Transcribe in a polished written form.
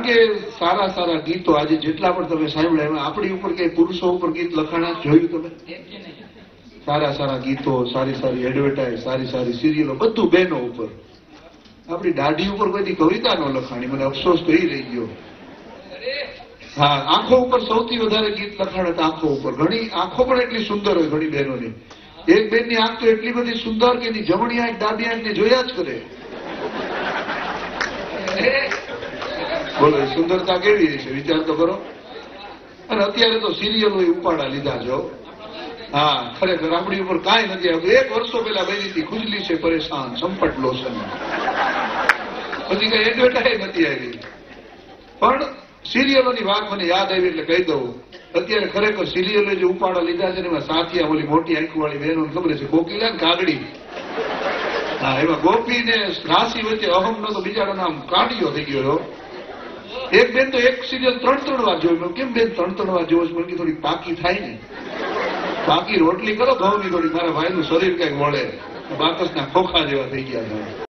કે સારા સારા ગીતો આજે જેટલા પણ તમે સાંભળ્યા એમાં આપણી ઉપર કે પુરુષો ઉપર ગીત લખાણા જોયું તમે? સારા સારા ગીતો, સારી સારી એડવર્ટાઇઝ, સારી સારી સિરિયલો, બધું બહેનો ઉપર. આપણી દાઢી ઉપર કોઈ કવિતા ન લખાણી, મને અફસોસ તો એ રહી ગયો. હા, આંખો ઉપર સૌથી વધારે ગીત લખાણ હતા. આંખો ઉપર ઘણી આંખો પણ એટલી સુંદર હોય ઘણી બહેનોની. એક બેનની આંખ તો એટલી બધી સુંદર કે એની જમણી આંખ ડાબી આંખને જોયા જ કરે. બોલો સુંદરતા કેવી છે વિચાર તો કરો. અને અત્યારે તો સિરિયલો ઉપાડા લીધા છો. હા, ખરેખર આપણી ઉપર કાંઈ નથી આવતું. 1 વર્ષો પહેલા બની હતી ખુજલી છે પરેશાન સંપટ લોશન, પછી કઈ એડવર્ટાઇઝ નથી આવી. પણ સિરિયલોની વાત મને યાદ આવી એટલે કહી દઉં. અત્યારે ખરેખર સિરિયલો જે ઉપાડા લીધા છે ને એમાં સાથિયા ઓલી મોટી આંખ વાળી બહેનો ખબર છે કોકિલા ને કાગડી. હા, એમાં ગોપી ને રાશિ વચ્ચે અહમ નો તો બિચારો નામ કાઢિયો થઈ ગયો. એક બેન તો એક સિરિયલ 3-3 વાર જોયું. કેમ બેન 3-3 વાર જોવો છો? મને થોડી પાકી થાય ને, પાકી રોટલી કરો ઘઉંની થોડી. મારા ભાઈનું શરીર કઈક વળે, બાકસના ખોખા જેવા થઈ ગયા.